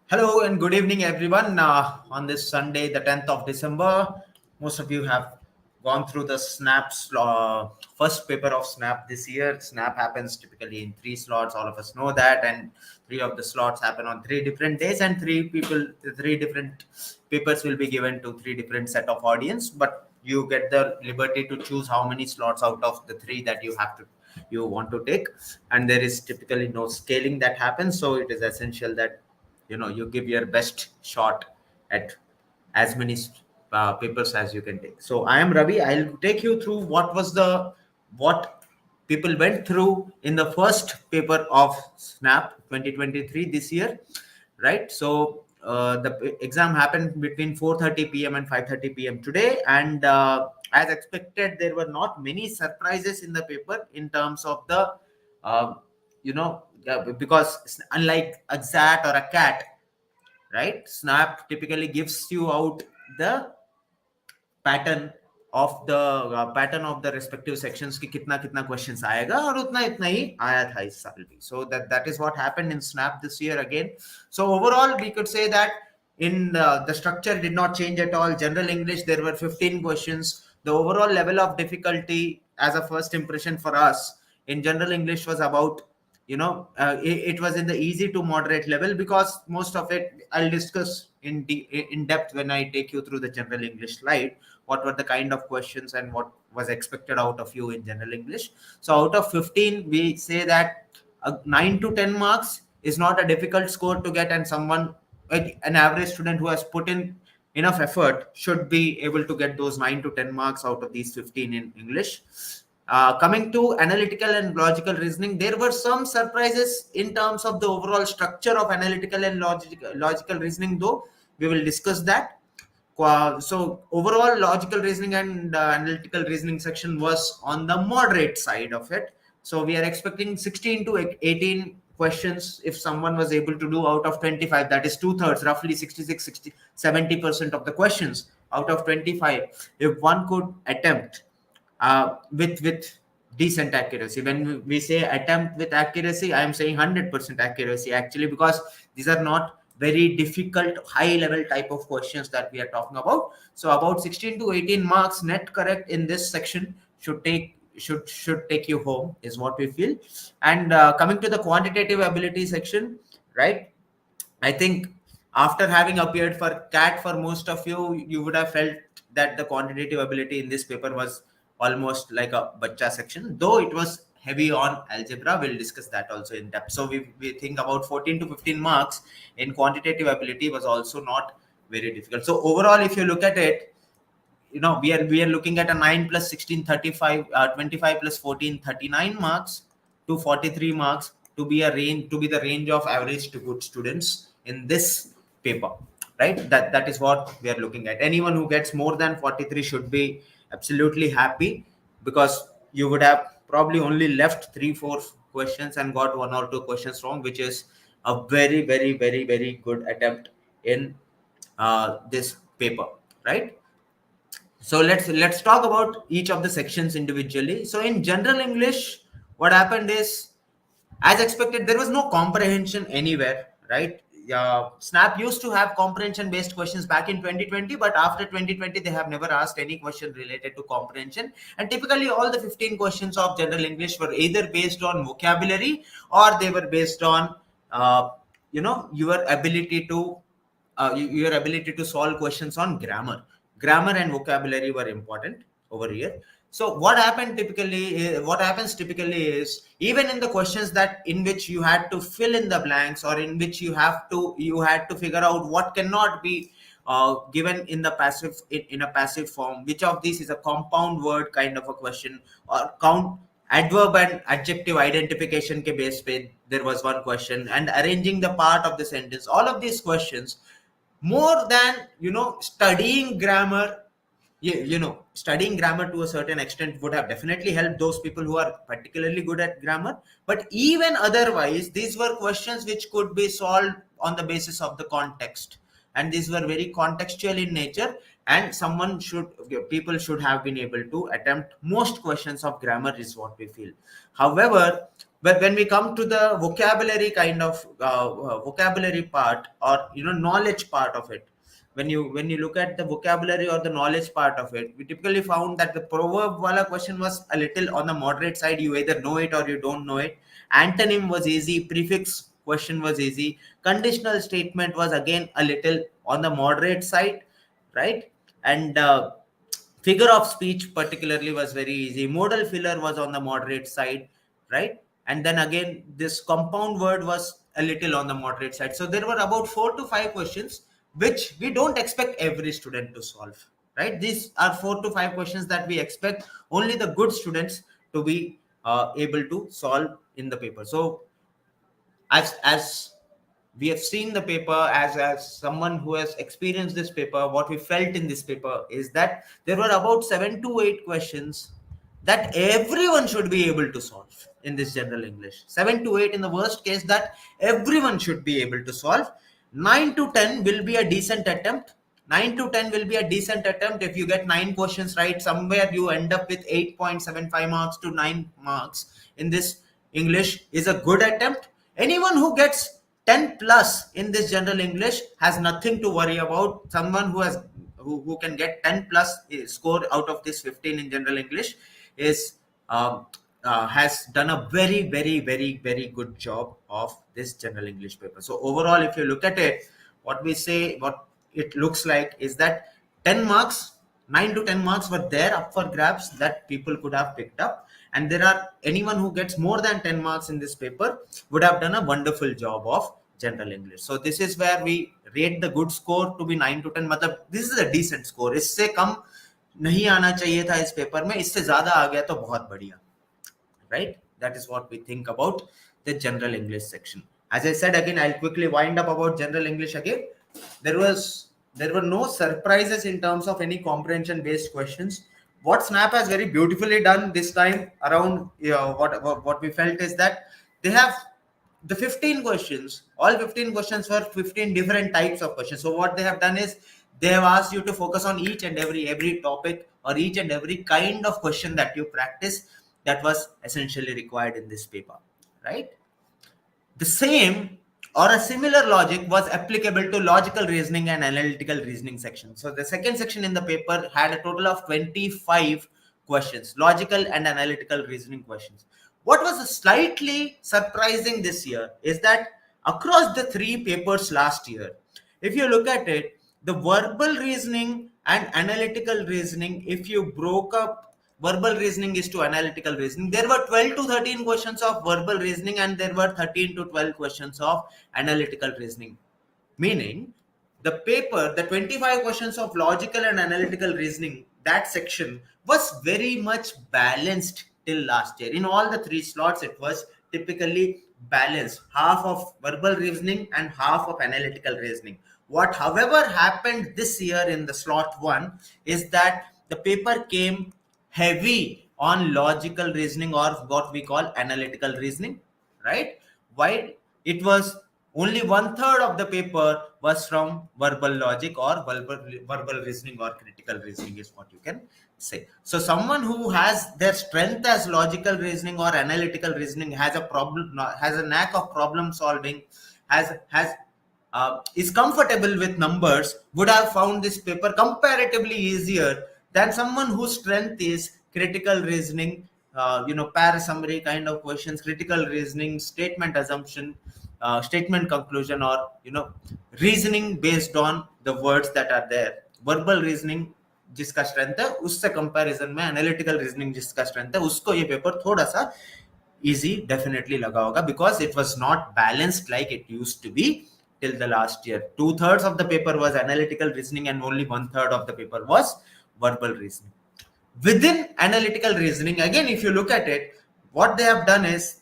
Hello and good evening, everyone. On this Sunday, the 10th of December, most of you have gone through the SNAP's first paper of SNAP this year. SNAP happens typically in three slots. All of us know that, and three of the slots happen on three different days, and three different papers will be given to three different set of audience. But you get the liberty to choose how many slots out of the three that you want to take, and there is typically no scaling that happens. So it is essential that you give your best shot at as many papers as you can take. So I am Ravi. I'll take you through what people went through in the first paper of snap 2023 this year, right? So the exam happened between 4:30 p.m. and 5:30 p.m. today, and as expected, there were not many surprises in the paper in terms of the uh, because unlike a cat or a cat, right? Snap typically gives you out the pattern pattern of the respective sections ki kitna kitna questions aayega aur utna itna hi aaya tha is saal bhi. So that is what happened in snap this year again. So overall we could say that in the structure did not change at all. General English, there were 15 questions. The overall level of difficulty as a first impression for us in General English was about, it was in the easy to moderate level, because most of it I'll discuss in depth when I take you through the General English slide, what were the kind of questions and what was expected out of you in General English. So out of 15, we say that 9 to 10 marks is not a difficult score to get, and someone like an average student who has put in enough effort should be able to get those 9 to 10 marks out of these 15 in English. Coming to analytical and logical reasoning, there were some surprises in terms of the overall structure of analytical and logical reasoning, though we will discuss that. So overall logical reasoning and analytical reasoning section was on the moderate side of it. So we are expecting 16 to 18 questions if someone was able to do out of 25. That is two-thirds, roughly 70% of the questions out of 25, if one could attempt with decent accuracy. When we say attempt with accuracy, I am saying 100% accuracy actually, because these are not very difficult high level type of questions that we are talking about. So about 16 to 18 marks net correct in this section should take you home, is what we feel. And coming to the quantitative ability section, right? I think after having appeared for CAT for most of you, you would have felt that the quantitative ability in this paper was almost like a bacha section, though it was heavy on algebra. We'll discuss that also in depth. So we think about 14 to 15 marks in quantitative ability was also not very difficult. So overall, if you look at it, we are looking at a 9 plus 16 35, 25 plus 14 39 marks to 43 marks to be the range of average to good students in this paper, right? That is what we are looking at. Anyone who gets more than 43 should be absolutely happy, because you would have probably only left 3-4 questions and got one or two questions wrong, which is a very very very very good attempt in this paper, right? So let's talk about each of the sections individually. So in General English, what happened is, as expected, there was no comprehension anywhere, right? Snap used to have comprehension based questions back in 2020, but after 2020 they have never asked any question related to comprehension. And typically all the 15 questions of General English were either based on vocabulary, or they were based on your ability to solve questions on grammar and vocabulary were important over here. So what happens typically is, even in the questions that in which you had to fill in the blanks, or in which you had to figure out what cannot be given in the in a passive form, which of these is a compound word kind of a question, or count adverb and adjective identification ke base pe there was one question, and arranging the part of the sentence. All of these questions, more than studying grammar, studying grammar to a certain extent would have definitely helped those people who are particularly good at grammar. But even otherwise, these were questions which could be solved on the basis of the context, and these were very contextual in nature, and people should have been able to attempt most questions of grammar, is what we feel. However, But when we come to the vocabulary kind of vocabulary part, or knowledge part of it, when you look at the vocabulary or the knowledge part of it, we typically found that the proverb wala question was a little on the moderate side. You either know it or you don't know it. Antonym was easy, prefix question was easy, conditional statement was again a little on the moderate side, right? And figure of speech particularly was very easy. Modal filler was on the moderate side, right? And then again, this compound word was a little on the moderate side. So there were about 4 to 5 questions which we don't expect every student to solve, right? These are 4 to 5 questions that we expect only the good students to be able to solve in the paper. So as we have seen the paper, as someone who has experienced this paper, what we felt in this paper is that there were about 7 to 8 questions that everyone should be able to solve in this general English. 7 to 8 in the worst case that everyone should be able to solve. 9 to 10 will be a decent attempt. 9 to 10 will be a decent attempt. If you get 9 questions right, somewhere you end up with 8.75 marks to 9 marks in this English is a good attempt. Anyone who gets 10 plus in this general English has nothing to worry about. Someone who can get 10 plus score out of this 15 in general English is has done a very, very, very, very good job of this general English paper. So overall, if you look at it, what it looks like is that 10 marks, 9 to 10 marks were there up for grabs that people could have picked up. And there are anyone who gets more than 10 marks in this paper would have done a wonderful job of general English. So this is where we rate the good score to be 9 to 10. मतलब this is a decent score. इससे कम नहीं आना चाहिए था इस paper में, इससे ज्यादा आ गया तो बहुत बढ़िया, right? That is what we think about the general English section. As I said again, I'll quickly wind up about general English again. There were no surprises in terms of any comprehension based questions. What Snap has very beautifully done this time around, what we felt is that they have the 15 questions. All 15 questions were 15 different types of questions. So what they have done is they have asked you to focus on each and every topic or each and every kind of question that you practice that was essentially required in this paper, right? The same or a similar logic was applicable to logical reasoning and analytical reasoning section. So the second section in the paper had a total of 25 questions, logical and analytical reasoning questions. What was slightly surprising this year is that across the 3 papers last year, if you look at it, the verbal reasoning and analytical reasoning, if you broke up verbal reasoning is to analytical reasoning, there were 12 to 13 questions of verbal reasoning and there were 13 to 12 questions of analytical reasoning. Meaning the paper, the 25 questions of logical and analytical reasoning, that section was very much balanced till last year. In all the 3 slots, it was typically balanced, half of verbal reasoning and half of analytical reasoning. What however happened this year in the slot 1 is that the paper came heavy on logical reasoning or what we call analytical reasoning, right? While it was only 1/3 of the paper was from verbal logic or verbal reasoning or critical reasoning is what you can say. So someone who has their strength as logical reasoning or analytical reasoning has a knack of problem solving, is comfortable with numbers, would have found this paper comparatively easier than someone whose strength is critical reasoning, para summary kind of questions, critical reasoning, statement assumption, statement conclusion, or reasoning based on the words that are there. Verbal reasoning जिसका strength है उससे comparison में analytical reasoning जिसका strength है उसको ये paper थोड़ा सा easy definitely लगा होगा because it was not balanced like it used to be till the last year. 2/3 of the paper was analytical reasoning and only 1/3 of the paper was verbal reasoning. Within analytical reasoning, again, if you look at it, what they have done is,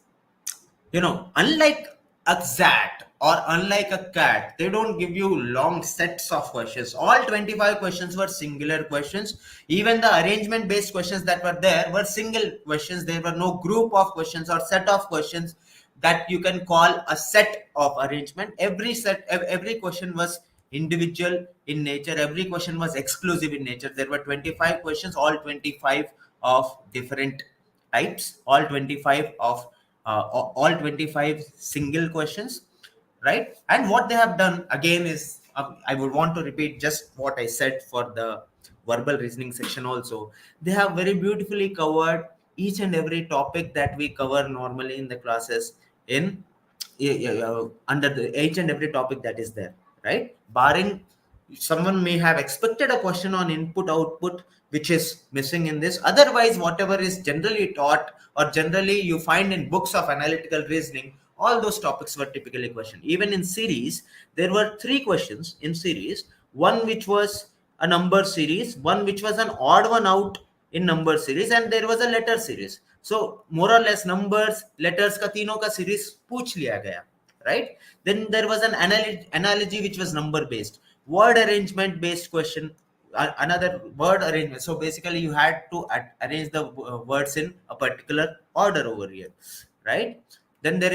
unlike a XAT or unlike a CAT, they don't give you long sets of questions. All 25 questions were singular questions. Even the arrangement based questions that were there were single questions. There were no group of questions or set of questions that you can call a set of arrangement. Every question was individual in nature. Every question was exclusive in nature. There were 25 questions, all 25 of different types, all 25 of all 25 single questions, right? And what they have done again is, I would want to repeat just what I said for the verbal reasoning section also. They have very beautifully covered each and every topic that we cover normally in the classes in under the each and every topic that is there, right? Barring someone may have expected a question on input output which is missing in this. Otherwise, whatever is generally taught or generally you find in books of analytical reasoning, all those topics were typically questioned. Even in series, there were three questions in series: one which was a number series, one which was an odd one out in number series, and there was a letter series. So more or less numbers, letters का तीनों का series पूछ लिया गया, right? Then there was an analogy which was number based, word arrangement based question, another word arrangement. So basically you had to arrange the words in a particular order over here, right? Then there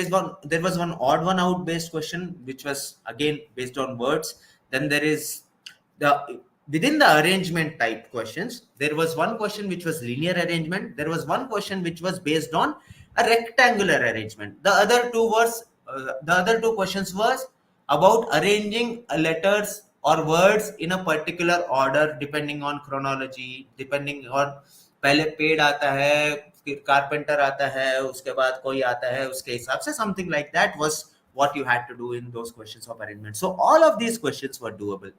was one odd one out based question which was again based on words. Then there is the within the arrangement type questions, there was one question which was linear arrangement, there was one question which was based on a rectangular arrangement. The other two questions was about arranging letters or words in a particular order depending on chronology, depending on पहले पेड़ आता है, फिर carpenter आता है, उसके बाद कोई आता है, उसके हिसाब से something like that was what you had to do in those questions of arrangement. So all of these questions were doable.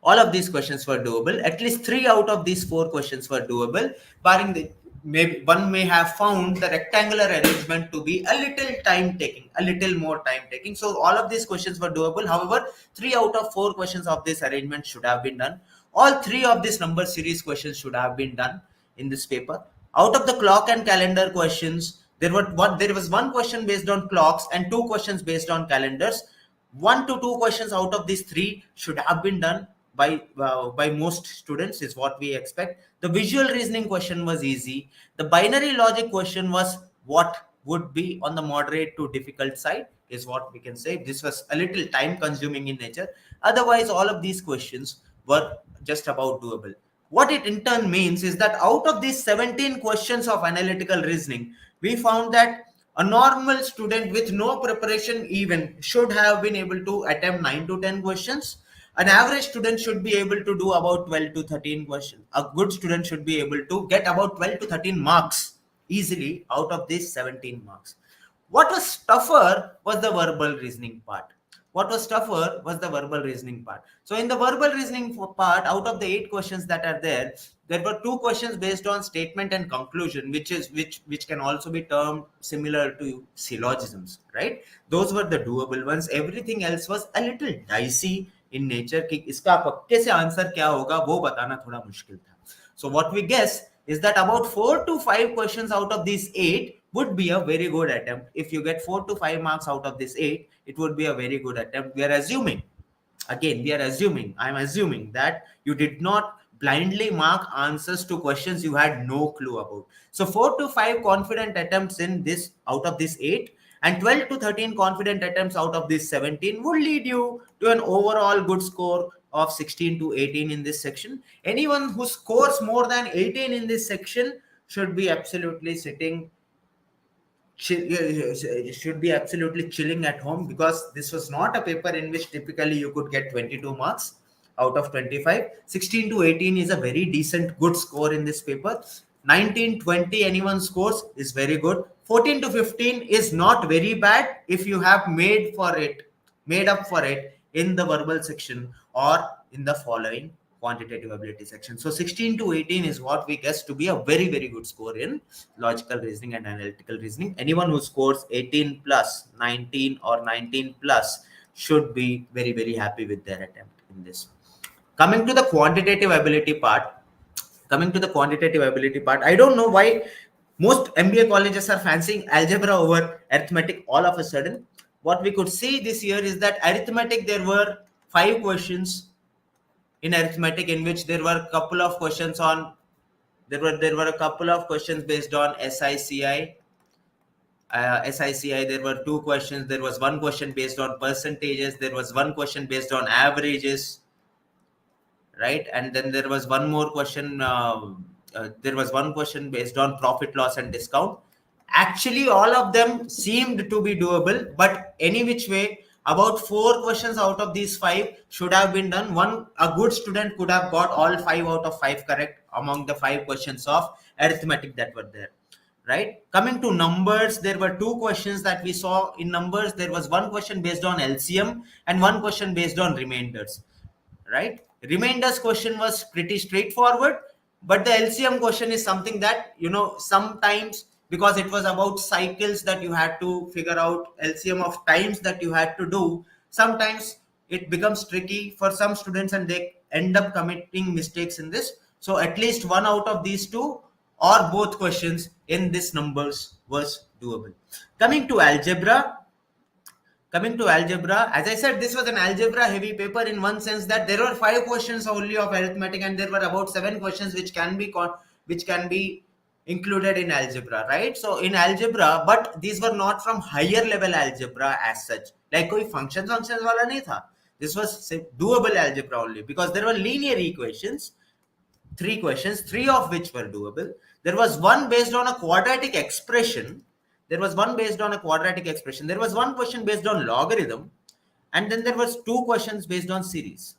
All of these questions were doable. At least 3 out of these 4 questions were doable, barring the maybe one may have found the rectangular arrangement to be a little time taking, a little more time taking. So all of these questions were doable. However, 3 out of 4 questions of this arrangement should have been done. All 3 of these number series questions should have been done in this paper. Out of the clock and calendar questions, there was one question based on clocks and 2 questions based on calendars. 1 to 2 questions out of these 3 should have been done by most students, is what we expect. The visual reasoning question was easy. The binary logic question was what would be on the moderate to difficult side, is what we can say. This was a little time consuming in nature. Otherwise, all of these questions were just about doable. What it in turn means is that out of these 17 questions of analytical reasoning, we found that a normal student with no preparation even should have been able to attempt 9 to 10 questions. An average student should be able to do about 12 to 13 questions. A good student should be able to get about 12 to 13 marks easily out of these 17 marks. What was tougher was the verbal reasoning part. What was tougher was the verbal reasoning part. So in the verbal reasoning part, out of the 8 questions that are there, there were 2 questions based on statement and conclusion, which can also be termed similar to syllogisms, right? Those were the doable ones. Everything else was a little dicey in nature कि इसका पक्के से answer क्या होगा वो बताना थोड़ा मुश्किल था. So what we guess is that about 4 to 5 questions out of these 8 would be a very good attempt. If you get 4 to 5 marks out of this 8, it would be a very good attempt. I'm assuming that you did not blindly mark answers to questions you had no clue about. So 4 to 5 confident attempts in this out of this 8, and 12 to 13 confident attempts out of this 17 would lead you to an overall good score of 16 to 18 in this section. Anyone who scores more than 18 in this section should be absolutely chilling at home, because this was not a paper in which typically you could get 22 marks out of 25. 16 to 18 is a very decent good score in this paper. 19, 20 anyone scores is very good. 14 to 15 is not very bad if you have made up for it in the verbal section or in the following quantitative ability section. So 16 to 18 is what we guess to be a very, very good score in logical reasoning and analytical reasoning. Anyone who scores 18 plus, 19 or 19 plus should be very, very happy with their attempt in this. Coming to the quantitative ability part, I don't know why most MBA colleges are fancying algebra over arithmetic all of a sudden. What we could see this year is that arithmetic, there were 5 questions in arithmetic in which there were a couple of questions based on SICI. There were 2 questions. There was 1 question based on percentages. There was 1 question based on averages, right? And then there was one more question. There was 1 question based on profit, loss, and discount. Actually, all of them seemed to be doable, but any which way, about 4 questions out of these 5 should have been done. A good student could have got all 5 out of 5 correct among the 5 questions of arithmetic that were there. Right? Coming to numbers, there were 2 questions that we saw in numbers. There was one question based on LCM and one question based on remainders. Right? Remainders question was pretty straightforward, but the LCM question is something that, sometimes, because it was about cycles that you had to figure out, LCM of times that you had to do, sometimes it becomes tricky for some students and they end up committing mistakes in this. So at least one out of these two or both questions in this numbers was doable. Coming to algebra, as I said, this was an algebra heavy paper in one sense that there were 5 questions only of arithmetic and there were about 7 questions which can be included in algebra, right? So in algebra, but these were not from higher level algebra as such. Like koi functions wala nahi tha. This was doable algebra only because there were linear equations, 3 questions, 3 of which were doable. There was one based on a quadratic expression. There was one question based on logarithm, and then there was 2 questions based on series.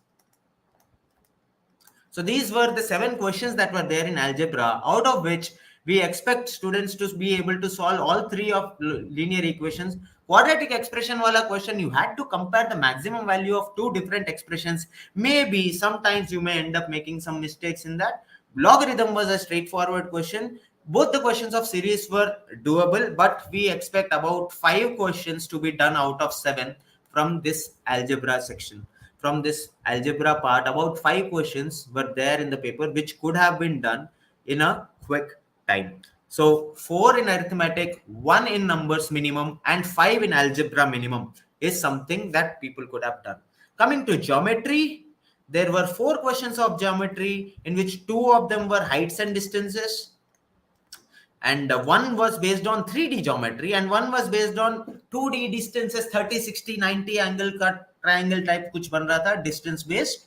So these were the 7 questions that were there in algebra, out of which we expect students to be able to solve all 3 of linear equations. Quadratic expression wala question, you had to compare the maximum value of 2 different expressions. Maybe sometimes you may end up making some mistakes in that. Logarithm was a straightforward question. Both the questions of series were doable, but we expect about 5 questions to be done out of 7 from this algebra section. From this algebra part, about 5 questions were there in the paper which could have been done in a quick time. So 4 in arithmetic, 1 in numbers minimum, and 5 in algebra minimum is something that people could have done. Coming to geometry, there were 4 questions of geometry in which 2 of them were heights and distances, and one was based on 3D geometry and one was based on 2D distances, 30, 60, 90 angle cut triangle type kuch ban raha tha, distance based,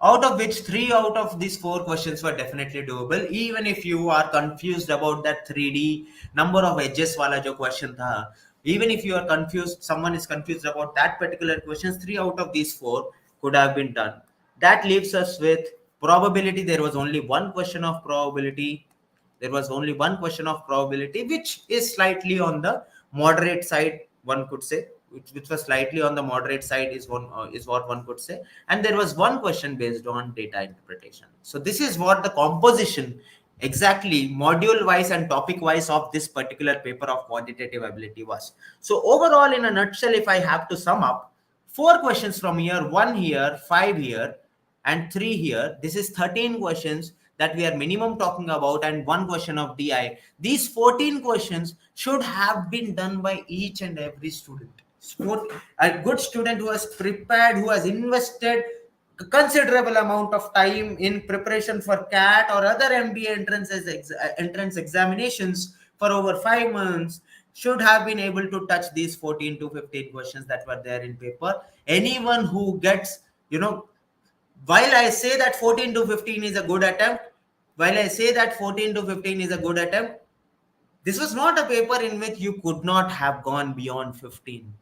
out of which 3 out of these 4 questions were definitely doable. Even if you are confused about that 3D number of edges wala jo question tha, even if you are confused, someone is confused about that particular questions, 3 out of these 4 could have been done. That leaves us with probability. There was only one question of probability. Which is slightly on the moderate side, one could say. Which was slightly on the moderate side is what one could say. And there was one question based on data interpretation. So this is what the composition exactly module wise and topic wise of this particular paper of quantitative ability was. So overall, in a nutshell, if I have to sum up, 4 questions from here, 1 here, 5 here, and 3 here. This is 13 questions that we are minimum talking about, and 1 question of DI. These 14 questions should have been done by each and every student. A good student who has prepared, who has invested considerable amount of time in preparation for CAT or other MBA entrance examinations for over 5 months should have been able to touch these 14 to 15 questions that were there in paper. Anyone who gets, while I say that 14 to 15 is a good attempt, this was not a paper in which you could not have gone beyond 15.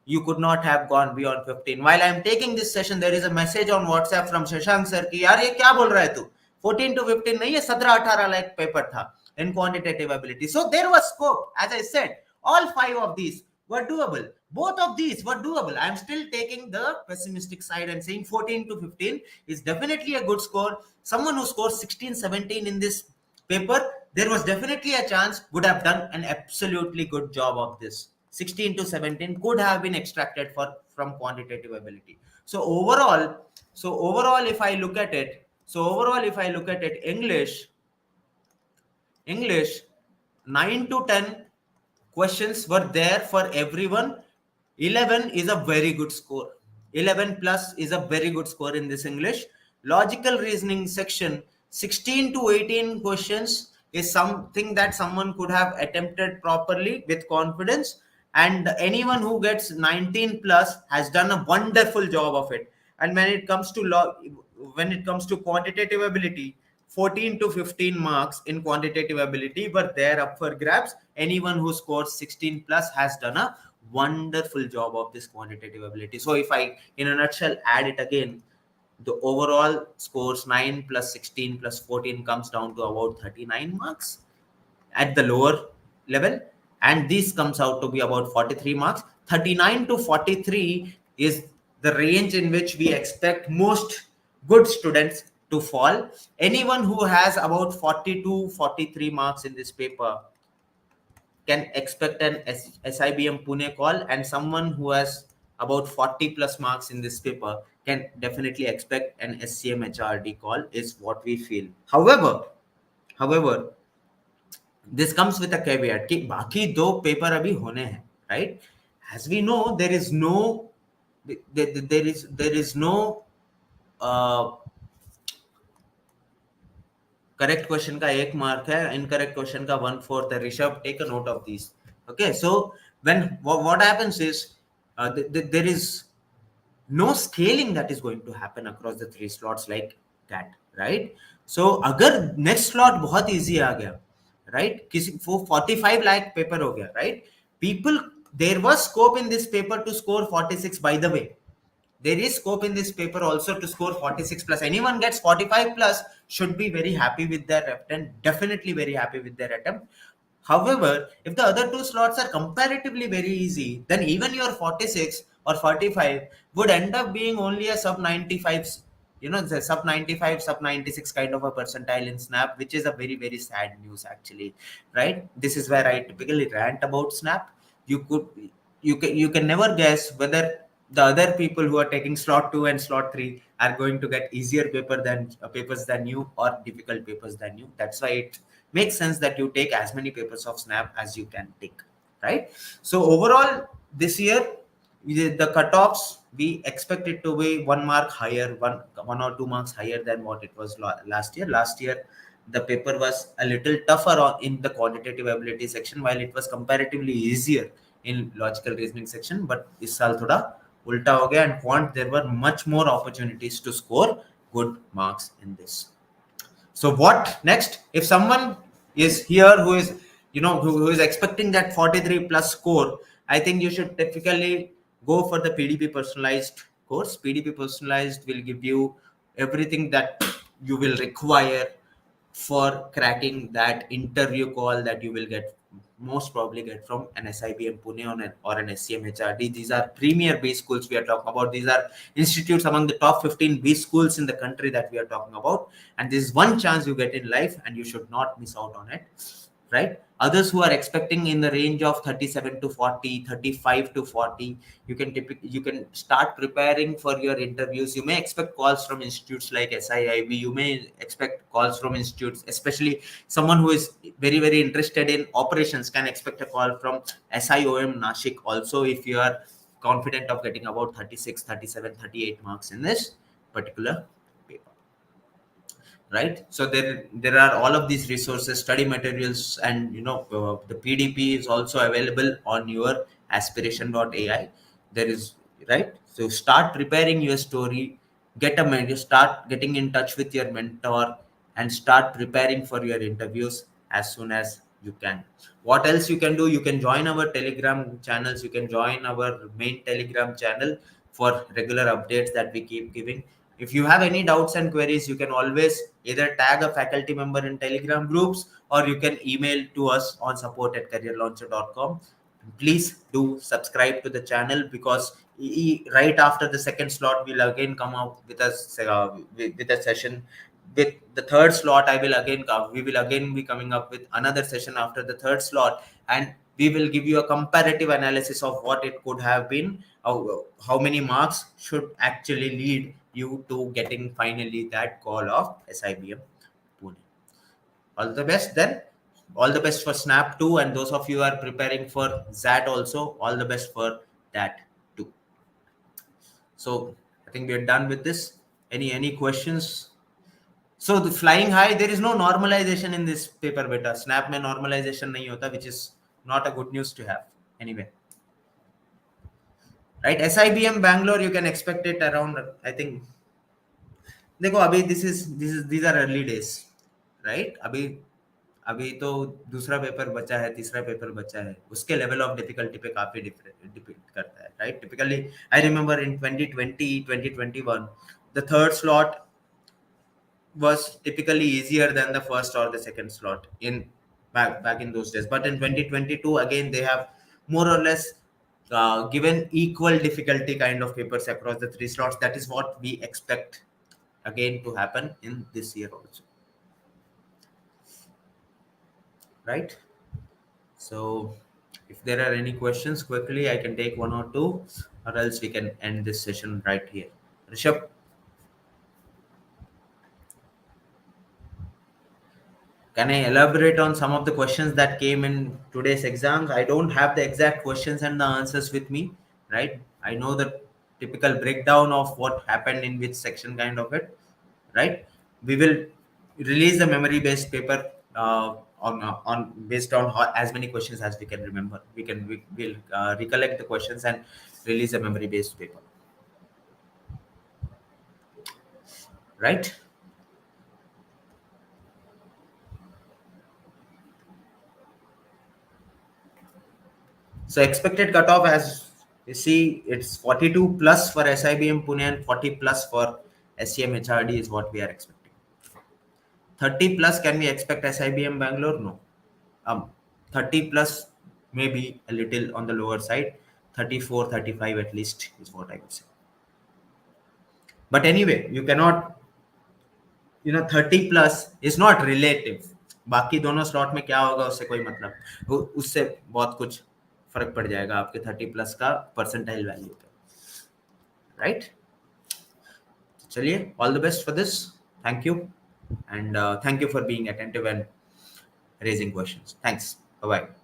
While I am taking this session, there is a message on WhatsApp from Shashank sir ki yaar ye kya bol raha hai tu? 14 to 15 nahi, ye 17-18 like paper tha in quantitative ability. So there was scope. As I said, all 5 of these were doable. Both of these were doable. I'm still taking the pessimistic side and saying 14 to 15 is definitely a good score. Someone who scores 16, 17 in this paper, there was definitely a chance would have done an absolutely good job of this. 16 to 17 could have been extracted from quantitative ability. So overall, if I look at it, English 9 to 10 questions were there for everyone. 11 is a very good score. 11 plus is a very good score in this English. Logical reasoning section, 16 to 18 questions is something that someone could have attempted properly with confidence, and anyone who gets 19 plus has done a wonderful job of it. And when it comes to quantitative ability, 14 to 15 marks in quantitative ability were there up for grabs. Anyone who scores 16 plus has done a wonderful job of this quantitative ability. So if I, in a nutshell, add it again, the overall scores 9 plus 16 plus 14 comes down to about 39 marks at the lower level, and this comes out to be about 43 marks. 39 to 43 is the range in which we expect most good students to fall. Anyone who has about 40 to 43 marks in this paper can expect an SIBM Pune call, and someone who has about 40 plus marks in this paper can definitely expect an SCM HRD call, is what we feel. However, this comes with a caveat कि बाकी दो paper अभी होने हैं, right? As we know, there is no uh, correct question का 1 mark है, incorrect question का 1/4 है. Rishabh, take a note of these. Okay, so when what happens is there is no scaling that is going to happen across the 3 slots like that, right? So अगर next slot बहुत easy आ गया, right, किसी 45 lakh paper हो गया, right, people, there was scope in this paper to score 46. By the way, there is scope in this paper also to score 46 plus. Anyone gets 45 plus should be very happy with their attempt, definitely very happy with their attempt. However, if the other two slots are comparatively very easy, then even your 46 or 45 would end up being only a sub 95, the sub 95, sub 96 kind of a percentile in Snap, which is a very, very sad news actually, right? This is where I typically rant about Snap. You can never guess whether the other people who are taking slot 2 and slot 3 are going to get easier papers than you, or difficult papers than you. That's why it makes sense that you take as many papers of Snap as you can take, right? So overall, this year, the cutoffs, we expect it to be 1 mark higher, one or 2 marks higher than what it was last year. Last year, the paper was a little tougher in the quantitative ability section, while it was comparatively easier in logical reasoning section. But इस साल थोड़ा उल्टा हो गया, and quant, there were much more opportunities to score good marks in this. So what next? If someone is here who is, who is expecting that 43 plus score, I think you should typically go for the PDP personalized course. PDP personalized will give you everything that you will require for cracking that interview call that you will most probably get from an SIBM Pune or an SCM HRD. These are premier B schools we are talking about. These are institutes among the top 15 B schools in the country that we are talking about. And this is one chance you get in life, and you should not miss out on it, right? Others who are expecting in the range of 37 to 40, 35 to 40, you can start preparing for your interviews. You may expect calls from institutes like SIIB. You may expect calls from institutes, especially someone who is very, very interested in operations can expect a call from SIOM Nashik also, if you are confident of getting about 36, 37, 38 marks in this particular paper, right? So there are all of these resources, study materials, and the PDP is also available on your aspiration.ai. There is, right? So start preparing your story, get a mentor, start getting in touch with your mentor, and start preparing for your interviews as soon as you can. What else you can do? You can join our Telegram channels. You can join our main Telegram channel for regular updates that we keep giving. If you have any doubts and queries, you can always either tag a faculty member in Telegram groups, or you can email to us on support@careerlauncher.com. Please do subscribe to the channel, because right after the second slot, we'll again come out with a session. With the third slot, we will again be coming up with another session after the third slot, and we will give you a comparative analysis of what it could have been, how many marks should actually lead you to getting finally that call of SIBM Pune. All the best then. All the best for Snap 2, and those of you who are preparing for ZAT also, all the best for that too. So I think we are done with this. Any questions? So the flying high, there is no normalization in this paper beta. Snap में normalization नहीं होता, which is not a good news to have. Anyway, right? SIBM Bangalore, you can expect it around, I think. देखो अभी these are early days. Right? अभी अभी तो दूसरा paper बचा है, तीसरा पेपर बचा है, उसके लेवल ऑफ डिफिकल्टी पे काफी डिपेंड करता है, right? Typically I remember in 2020 2021 the third slot was typically easier than the first or the second slot in back in those days. But in 2022, again, they have more or less given equal difficulty kind of papers across the three slots. That is what we expect again to happen in this year also, right? So, if there are any questions, quickly I can take one or two, or else we can end this session right here. Rishabh, can I elaborate on some of the questions that came in today's exams? I don't have the exact questions and the answers with me, right? I know the typical breakdown of what happened in which section kind of it, right? We will release the memory-based paper on based on as many questions as we can remember. We'll recollect the questions and release a memory-based paper, right? So expected cutoff, as you see, it's 42 plus for SIBM Pune and 40 plus for SCM HRD is what we are expecting. 30 plus, can we expect SIBM Bangalore? No. 30 plus maybe a little on the lower side. 34, 35 at least is what I would say. But anyway, you cannot, 30 plus is not relative. बाकी दोनों slot में क्या होगा उससे कोई मतलब, उससे बहुत कुछ फर्क पड़ जाएगा आपके 30 प्लस का परसेंटाइल वैल्यू पे, राइट? चलिए, all the best for this. Thank you, and thank you for being attentive and raising questions. Thanks. Bye bye.